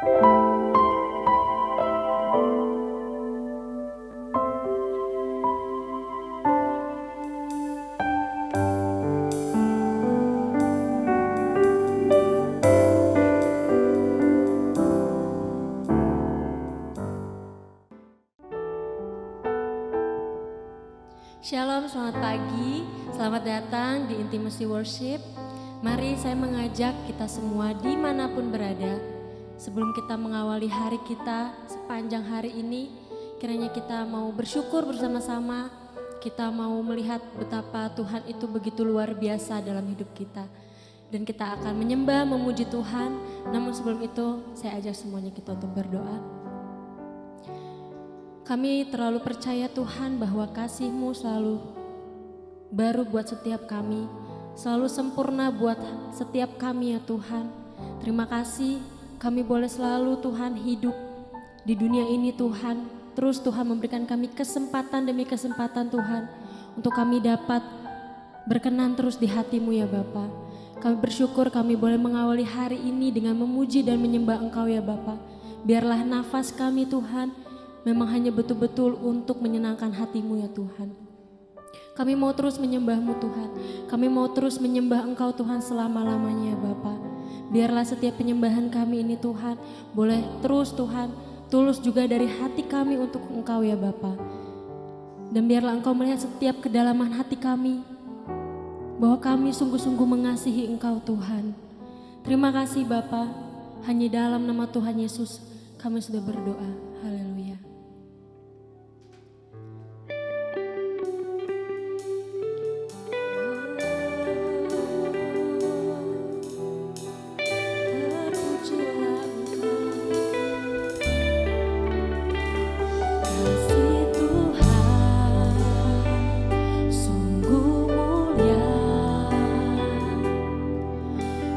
Shalom, selamat pagi, selamat datang di Intimacy Worship. Mari saya mengajak kita semua dimanapun berada, sebelum kita mengawali hari kita sepanjang hari ini, kiranya kita mau bersyukur bersama-sama, kita mau melihat betapa Tuhan itu begitu luar biasa dalam hidup kita. Dan kita akan menyembah, memuji Tuhan, namun sebelum itu saya ajak semuanya kita untuk berdoa. Kami terlalu percaya Tuhan bahwa kasih-Mu selalu baru buat setiap kami, selalu sempurna buat setiap kami ya Tuhan. Terima kasih kami boleh selalu Tuhan hidup di dunia ini Tuhan. Terus Tuhan memberikan kami kesempatan demi kesempatan Tuhan untuk kami dapat berkenan terus di hati-Mu ya Bapa. Kami bersyukur kami boleh mengawali hari ini dengan memuji dan menyembah Engkau ya Bapa. Biarlah nafas kami Tuhan memang hanya betul-betul untuk menyenangkan hati-Mu ya Tuhan. Kami mau terus menyembah-Mu Tuhan. Kami mau terus menyembah Engkau Tuhan selama-lamanya ya Bapa. Biarlah setiap penyembahan kami ini Tuhan boleh terus Tuhan tulus juga dari hati kami untuk Engkau ya Bapa. Dan biarlah Engkau melihat setiap kedalaman hati kami, bahwa kami sungguh-sungguh mengasihi Engkau Tuhan. Terima kasih Bapa. Hanya dalam nama Tuhan Yesus kami sudah berdoa. Haleluya.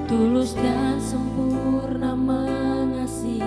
Tulus dan sempurna mengasihiku,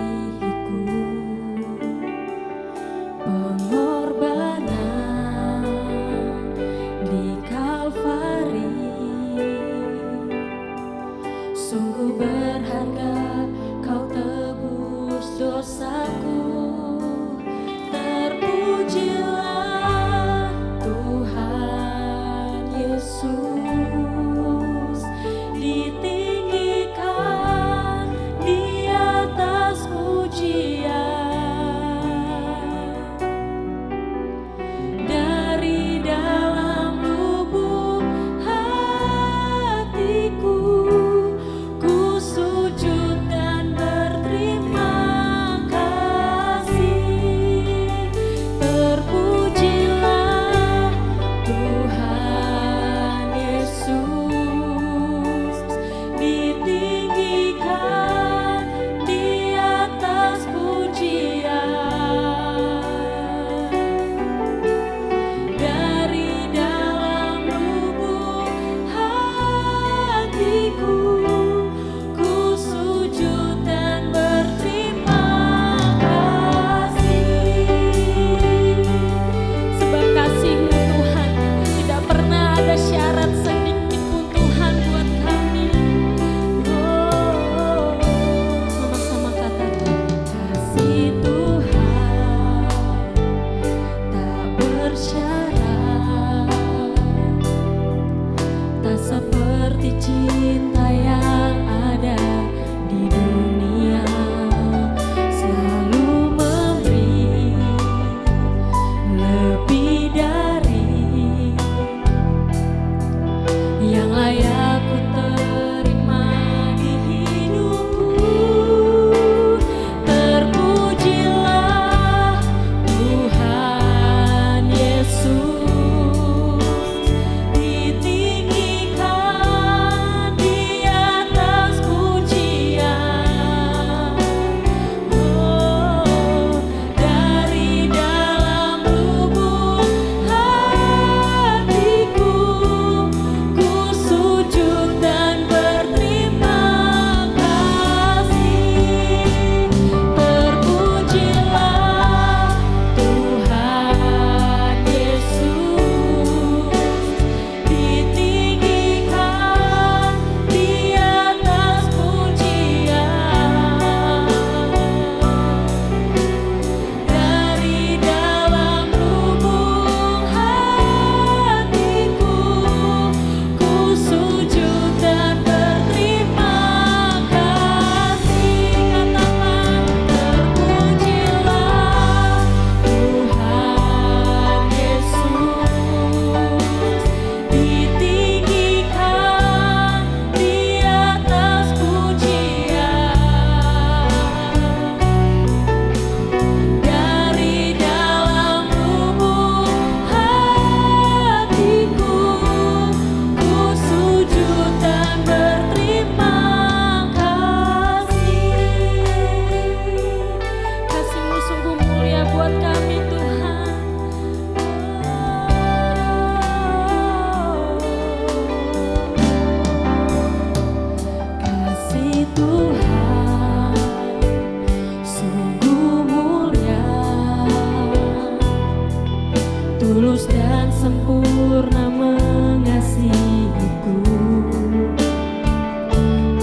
tulus dan sempurna mengasihiku.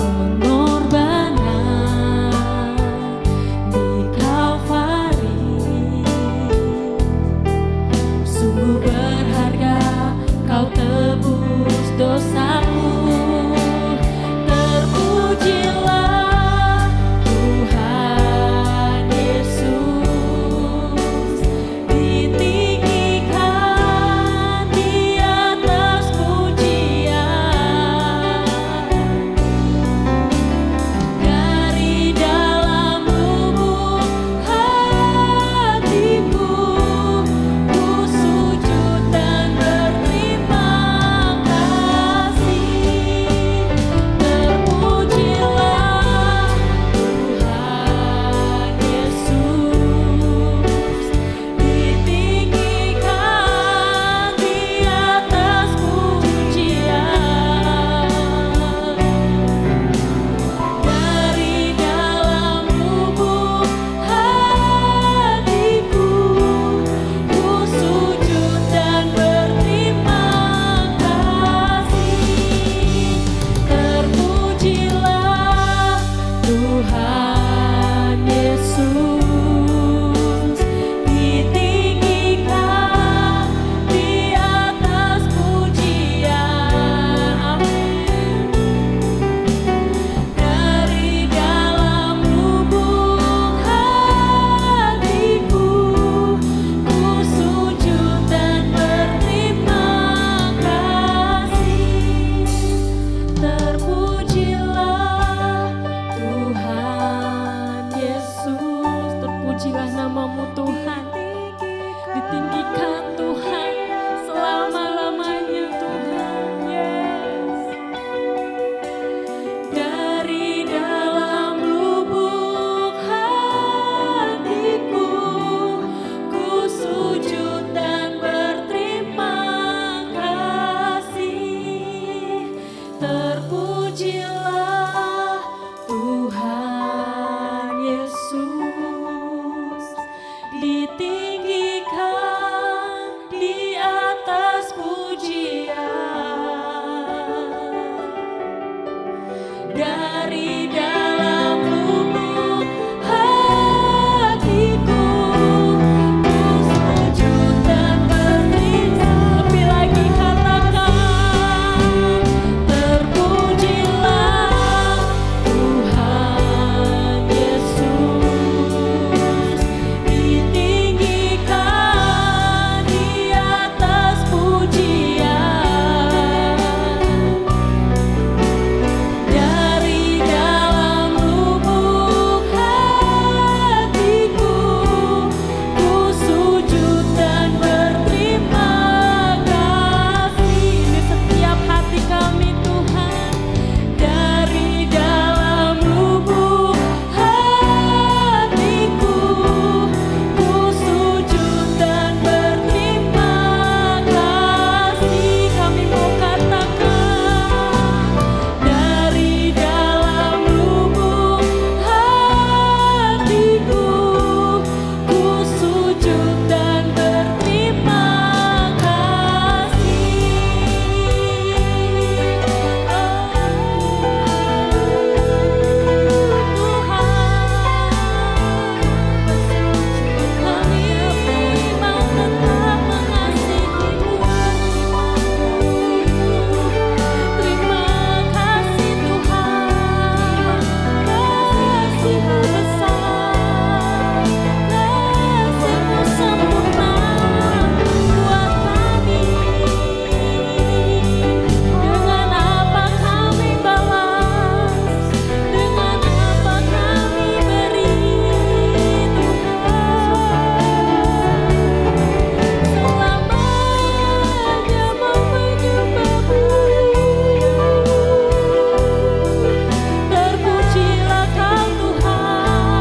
Pengorbanan di Kalvari sungguh berharga, kau tebus dosaku. Terpujilah Tuhan Yesus, ditinggikan di atas pujian. Dari dalam lubuk hatiku, ku sujud dan berterima kasih. Terpujilah Tuhan Yesus, ditinggikan di atas pujian. Dari dalam lubuk hatiku, ku sujud dan berterima kasih. Terpujilah Tuhan Yesus, ditinggikan di atas pujian. Amin. Dari dalam lubuk hatiku, ku sujud dan berterima kasih. Terpujilah Tuhan Yesus, terpujilah namamu Tuhan, ditinggikan Tuhan selama-lamanya Tuhan. Yes. Dari dalam lubuk hatiku, ku sujud dan berterima kasih. Terpujilah Tuhan Yesus, ditinggikan di atas pujian. Dari dalam lubuk hatiku, ku sujud dan berterima. Lebih lagi katakan, terpujilah Tuhan Yesus, ditinggikan di atas pujian. Dari dalam lubuk hatiku, ku sujud dan berterima kasih. Ini setiap hati kami Tuhan. Dari dalam lubuk hatiku, ku sujud dan berterima kasih. Kami mau katakan, dari dalam lubuk hatiku, ku sujud dan berterima kasih. Kami mau tetap mengasihimu. Terima kasih Tuhan, kasih-Mu besar, kasih-Mu sempurna buat kami. Dengan apa kami balas, dengan apa kami beri Tuhan. Selamanya mau menyembah-Mu. Terpujilah Kau Tuhan,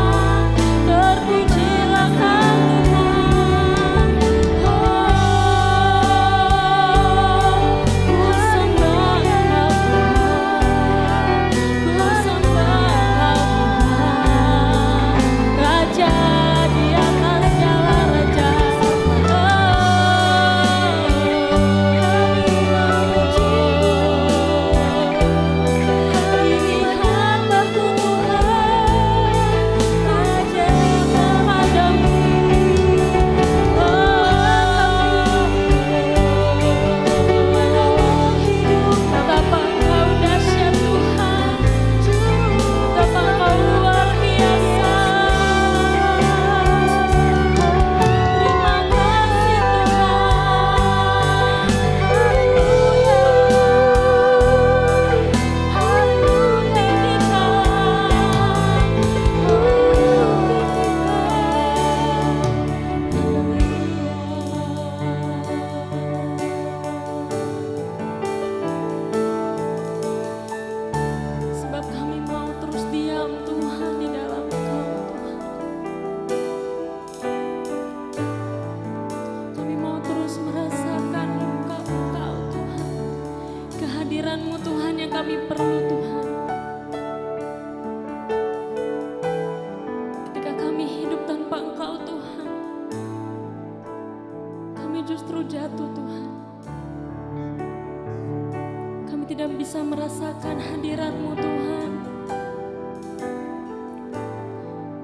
kami bisa merasakan hadirat-Mu Tuhan.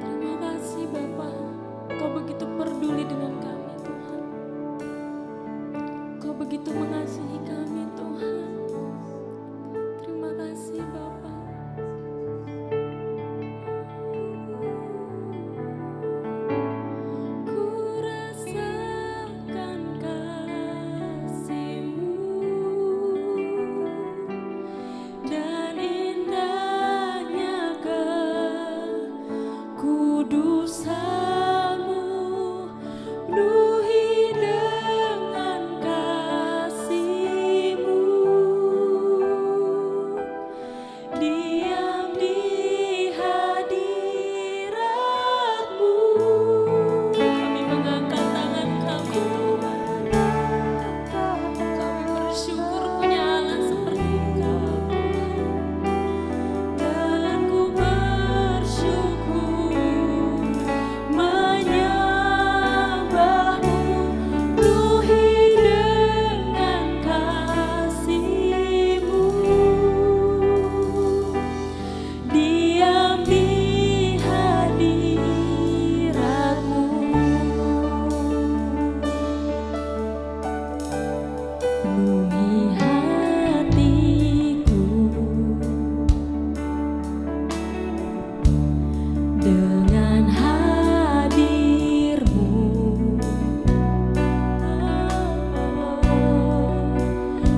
Terima kasih Bapa, Kau begitu peduli dengan kami Tuhan. Kau begitu mengasihi kami Tuhan. Terima kasih Bapa. Ku rasakan kasih-Mu dan indahnya kekudusan-Mu, penuhi dengan kasih-Mu, diam di hadirat-Mu. Kami mengangkat tangan kami Tuhan. Kami bersyukur punya Allah seperti Engkau Tuhan. Dan ku bersyukur menyembah-Mu, penuhi dengan kasih-Mu, diam di hadirat-Mu. Penuhi hatiku dengan hadir-Mu.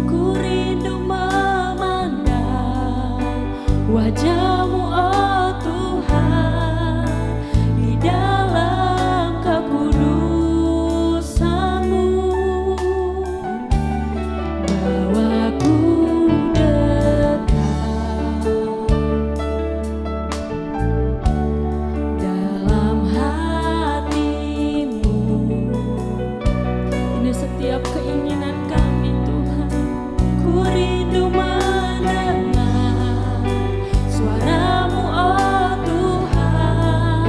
Ku rindu memandang wajah-Mu, oh Tuhan, di dalam kekudusan-Mu. Bawaku dekat dalam hati-Mu. Ini setiap keinginan kami Tuhan. Ku rindu mendengar suara-Mu, oh Tuhan,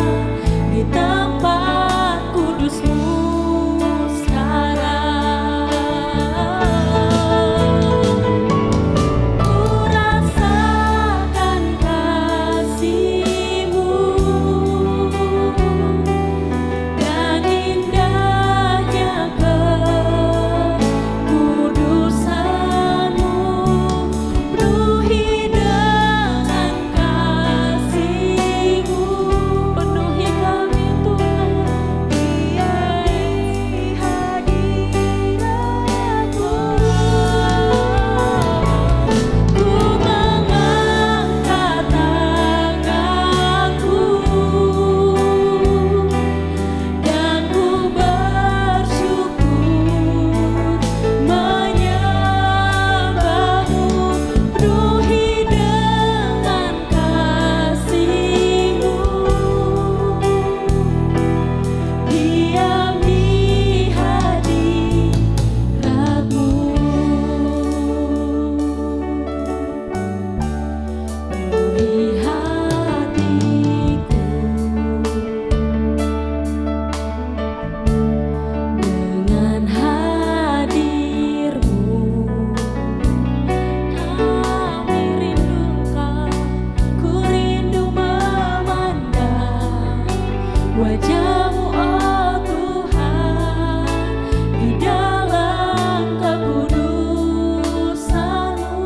di tempat kudus-Mu sekarang. Ku rasakan kasih-Mu dan indahnya kekudusan-Mu, penuhi dengan kasih-Mu, penuhi kami Tuhan, di hadirat-Mu. Ku mengangkat tanganku dan ku bersyukur menyembah-Mu, penuhi dengan kasih-Mu, diam di hadirat-Mu. Penuhi hatiku dengan hadir-Mu. Kami rindu Engkau, ku rindu memandang wajah-Mu, oh Tuhan, di dalam kekudusan-Mu.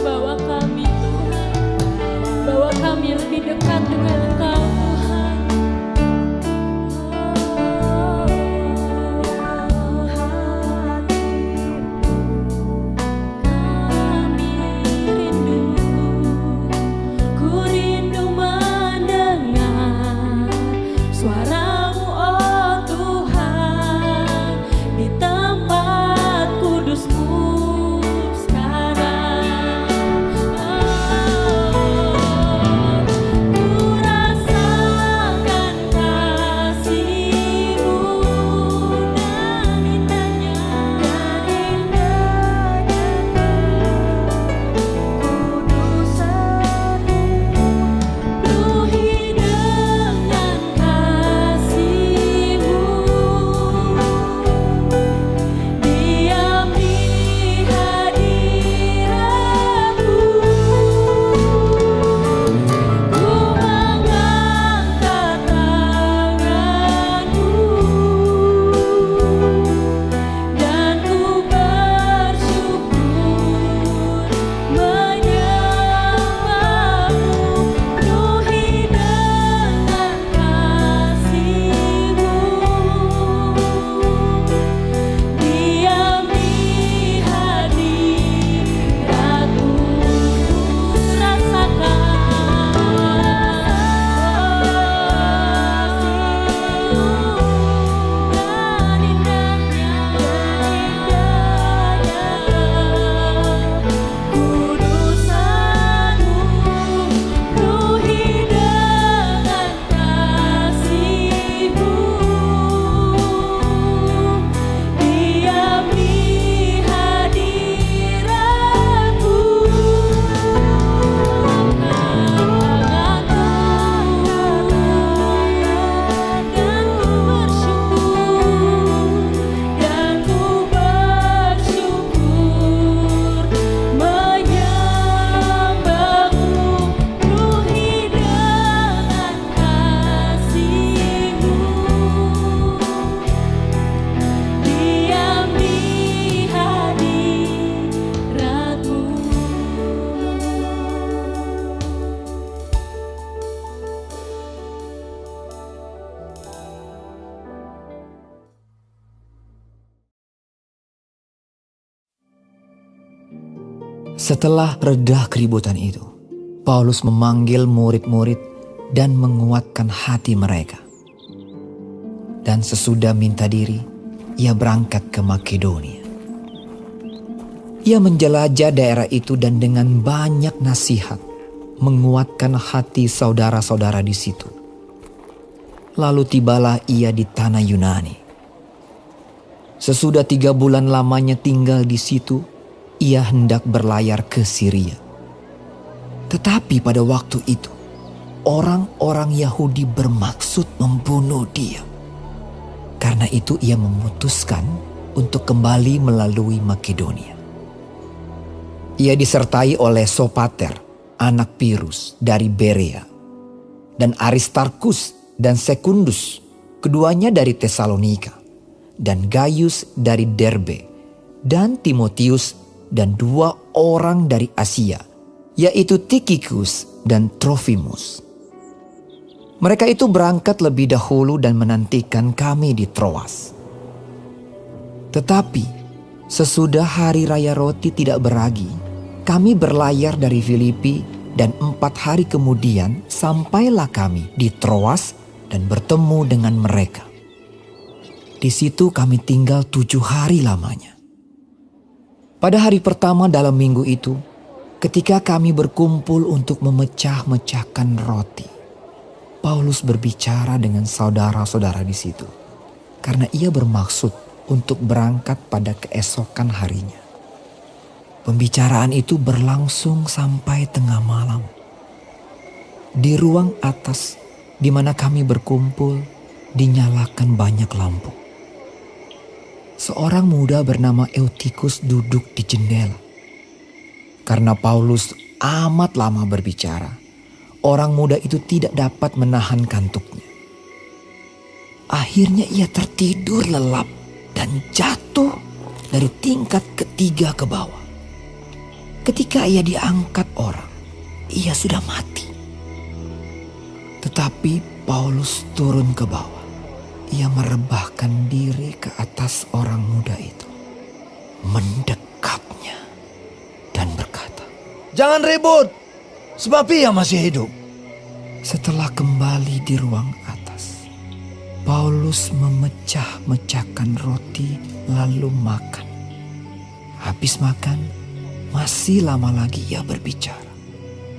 Bawa kami Tuhan, bawa kami lebih dekat dengan Engkau Tuhan. Kami rindu, ku rindu mendengar suara Setelah reda keributan itu, Paulus memanggil murid-murid dan menguatkan hati mereka. Dan sesudah minta diri, ia berangkat ke Makedonia. Ia menjelajah daerah itu dan dengan banyak nasihat menguatkan hati saudara-saudara di situ. Lalu tibalah ia di tanah Yunani. Sesudah 3 bulan lamanya tinggal di situ, ia hendak berlayar ke Syria. Tetapi pada waktu itu, orang-orang Yahudi bermaksud membunuh dia. Karena itu ia memutuskan untuk kembali melalui Makedonia. Ia disertai oleh Sopater, anak Pirus dari Berea, dan Aristarkus dan Sekundus, keduanya dari Tesalonika, dan Gaius dari Derbe, dan Timotius dan 2 orang dari Asia, yaitu Tikhikus dan Trofimus. Mereka itu berangkat lebih dahulu dan menantikan kami di Troas. Tetapi sesudah hari raya roti tidak beragi, kami berlayar dari Filipi dan 4 hari kemudian sampailah kami di Troas dan bertemu dengan mereka. Di situ kami tinggal 7 hari lamanya. Pada hari pertama dalam minggu itu, ketika kami berkumpul untuk memecah-mecahkan roti, Paulus berbicara dengan saudara-saudara di situ, karena ia bermaksud untuk berangkat pada keesokan harinya. Pembicaraan itu berlangsung sampai tengah malam. Di ruang atas di mana kami berkumpul, dinyalakan banyak lampu. Seorang muda bernama Eutikus duduk di jendela. Karena Paulus amat lama berbicara, orang muda itu tidak dapat menahan kantuknya. Akhirnya ia tertidur lelap dan jatuh dari tingkat ketiga ke bawah. Ketika ia diangkat orang, ia sudah mati. Tetapi Paulus turun ke bawah. Ia merebahkan diri ke atas orang muda itu, mendekapnya dan berkata, "Jangan ribut, sebab ia masih hidup." Setelah kembali di ruang atas, Paulus memecah-mecahkan roti lalu makan. Habis makan, masih lama lagi ia berbicara,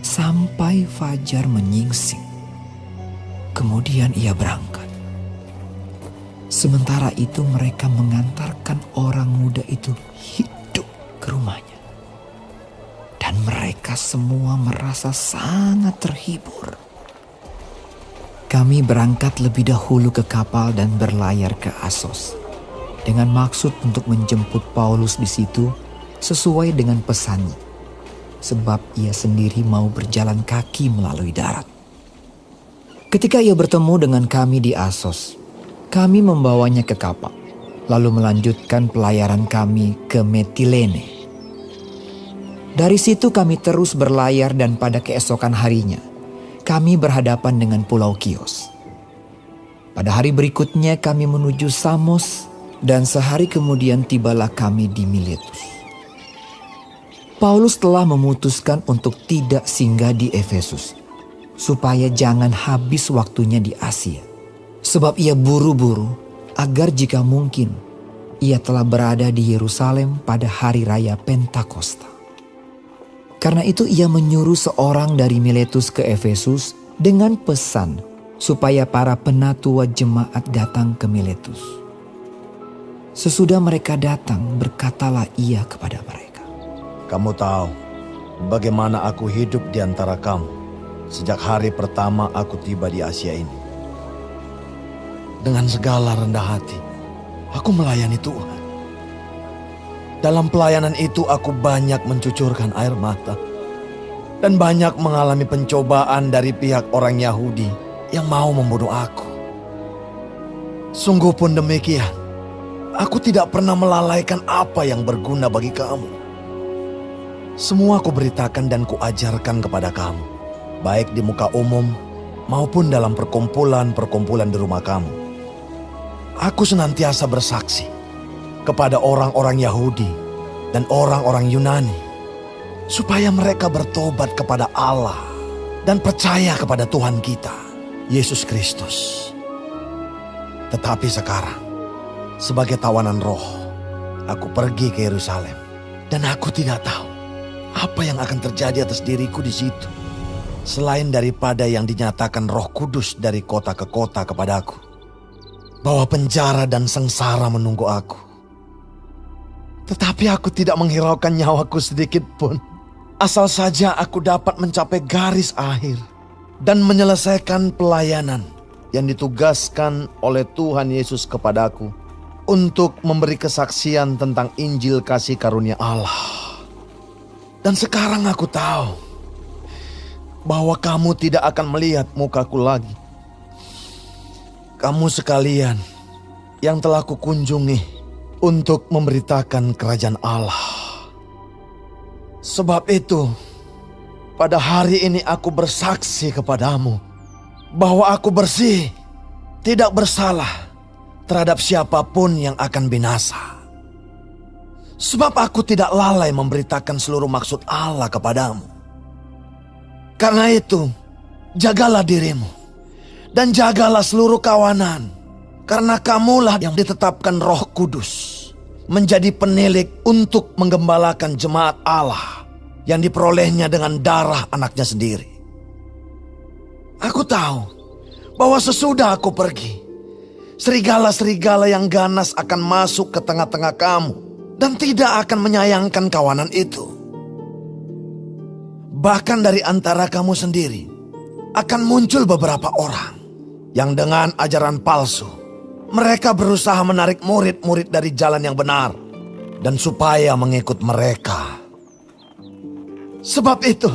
sampai fajar menyingsing. Kemudian ia berangkat. Sementara itu mereka mengantarkan orang muda itu hidup ke rumahnya. Dan mereka semua merasa sangat terhibur. Kami berangkat lebih dahulu ke kapal dan berlayar ke Asos, dengan maksud untuk menjemput Paulus di situ sesuai dengan pesannya, sebab ia sendiri mau berjalan kaki melalui darat. Ketika ia bertemu dengan kami di Asos, kami membawanya ke kapal, lalu melanjutkan pelayaran kami ke Metilene. Dari situ kami terus berlayar dan pada keesokan harinya, kami berhadapan dengan Pulau Kios. Pada hari berikutnya kami menuju Samos dan sehari kemudian tibalah kami di Miletus. Paulus telah memutuskan untuk tidak singgah di Efesus, supaya jangan habis waktunya di Asia. Sebab ia buru-buru agar jika mungkin ia telah berada di Yerusalem pada hari raya Pentakosta. Karena itu ia menyuruh seorang dari Miletus ke Efesus dengan pesan supaya para penatua jemaat datang ke Miletus. Sesudah mereka datang, berkatalah ia kepada mereka, "Kamu tahu bagaimana aku hidup di antara kamu sejak hari pertama aku tiba di Asia ini. Dengan segala rendah hati, aku melayani Tuhan. Dalam pelayanan itu aku banyak mencucurkan air mata dan banyak mengalami pencobaan dari pihak orang Yahudi yang mau membunuh aku. Sungguh pun demikian, aku tidak pernah melalaikan apa yang berguna bagi kamu. Semua aku beritakan dan kuajarkan kepada kamu, baik di muka umum maupun dalam perkumpulan-perkumpulan di rumah kamu. Aku senantiasa bersaksi kepada orang-orang Yahudi dan orang-orang Yunani supaya mereka bertobat kepada Allah dan percaya kepada Tuhan kita, Yesus Kristus. Tetapi sekarang, sebagai tawanan roh, aku pergi ke Yerusalem dan aku tidak tahu apa yang akan terjadi atas diriku di situ, selain daripada yang dinyatakan Roh Kudus dari kota ke kota kepadaku, bahwa penjara dan sengsara menunggu aku. Tetapi aku tidak menghiraukan nyawaku sedikit pun, asal saja aku dapat mencapai garis akhir dan menyelesaikan pelayanan yang ditugaskan oleh Tuhan Yesus kepadaku untuk memberi kesaksian tentang Injil kasih karunia Allah. Dan sekarang aku tahu bahwa kamu tidak akan melihat mukaku lagi. Kamu sekalian yang telah kukunjungi untuk memberitakan kerajaan Allah. Sebab itu, pada hari ini aku bersaksi kepadamu bahwa aku bersih, tidak bersalah terhadap siapapun yang akan binasa. Sebab aku tidak lalai memberitakan seluruh maksud Allah kepadamu. Karena itu, jagalah dirimu dan jagalah seluruh kawanan, karena kamulah yang ditetapkan Roh Kudus menjadi penilik untuk menggembalakan jemaat Allah yang diperolehnya dengan darah anaknya sendiri. Aku tahu bahwa sesudah aku pergi, serigala-serigala yang ganas akan masuk ke tengah-tengah kamu dan tidak akan menyayangkan kawanan itu. Bahkan dari antara kamu sendiri akan muncul beberapa orang yang dengan ajaran palsu mereka berusaha menarik murid-murid dari jalan yang benar dan supaya mengikut mereka. Sebab itu,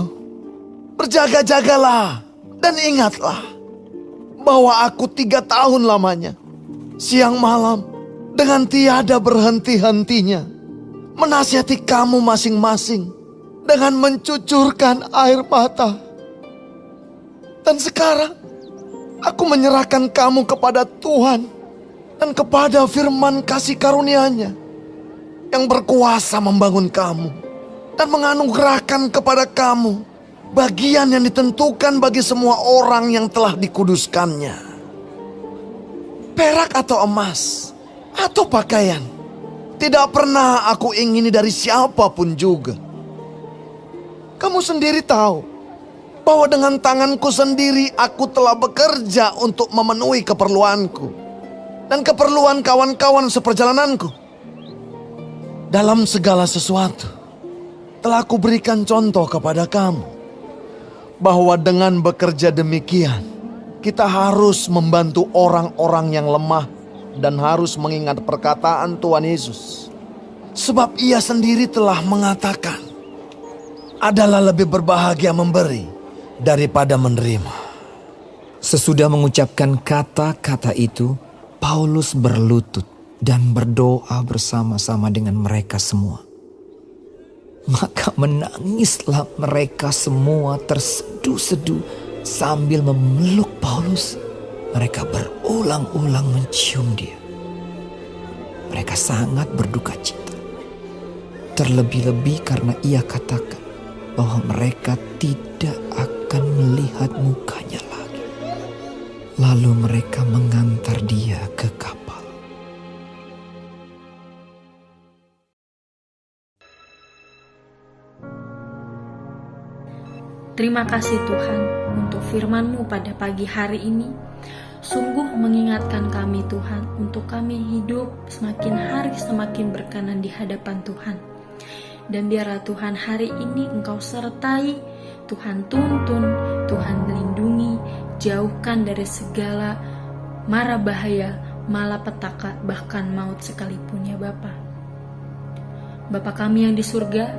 berjaga-jagalah dan ingatlah bahwa aku 3 tahun lamanya, siang malam dengan tiada berhenti-hentinya, menasihati kamu masing-masing dengan mencucurkan air mata. Dan sekarang aku menyerahkan kamu kepada Tuhan dan kepada firman kasih karunia-Nya yang berkuasa membangun kamu dan menganugerahkan kepada kamu bagian yang ditentukan bagi semua orang yang telah dikuduskannya. Perak atau emas atau pakaian tidak pernah aku ingini dari siapapun juga. Kamu sendiri tahu bahwa dengan tanganku sendiri aku telah bekerja untuk memenuhi keperluanku dan keperluan kawan-kawan seperjalananku. Dalam segala sesuatu telah kuberikan contoh kepada kamu bahwa dengan bekerja demikian kita harus membantu orang-orang yang lemah dan harus mengingat perkataan Tuhan Yesus. Sebab Ia sendiri telah mengatakan, adalah lebih berbahagia memberi daripada menerima. Sesudah mengucapkan kata-kata itu, Paulus berlutut dan berdoa bersama-sama dengan mereka semua. Maka menangislah mereka semua terseduh-seduh sambil memeluk Paulus. Mereka berulang-ulang mencium dia. Mereka sangat berduka cita. Terlebih-lebih karena ia katakan bahwa mereka tidak akan melihat mukanya lagi. Lalu mereka mengantar dia ke kapal. Terima kasih Tuhan untuk firman-Mu pada pagi hari ini. Sungguh mengingatkan kami Tuhan untuk kami hidup semakin hari semakin berkenan di hadapan Tuhan. Dan biarlah Tuhan hari ini Engkau sertai, Tuhan tuntun, Tuhan lindungi, jauhkan dari segala mara bahaya, malapetaka, bahkan maut sekalipun ya Bapa. Bapa kami yang di surga,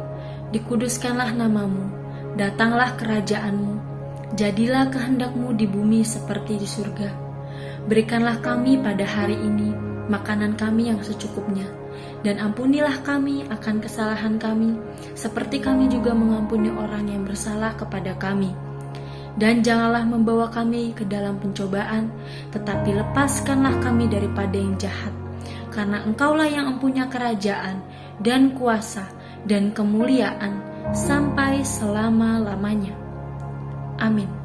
dikuduskanlah nama-Mu, datanglah kerajaan-Mu, jadilah kehendak-Mu di bumi seperti di surga. Berikanlah kami pada hari ini makanan kami yang secukupnya, dan ampunilah kami akan kesalahan kami, seperti kami juga mengampuni orang yang bersalah kepada kami. Dan janganlah membawa kami ke dalam pencobaan, tetapi lepaskanlah kami daripada yang jahat. Karena Engkaulah yang mempunyai kerajaan, dan kuasa, dan kemuliaan, sampai selama-lamanya. Amin.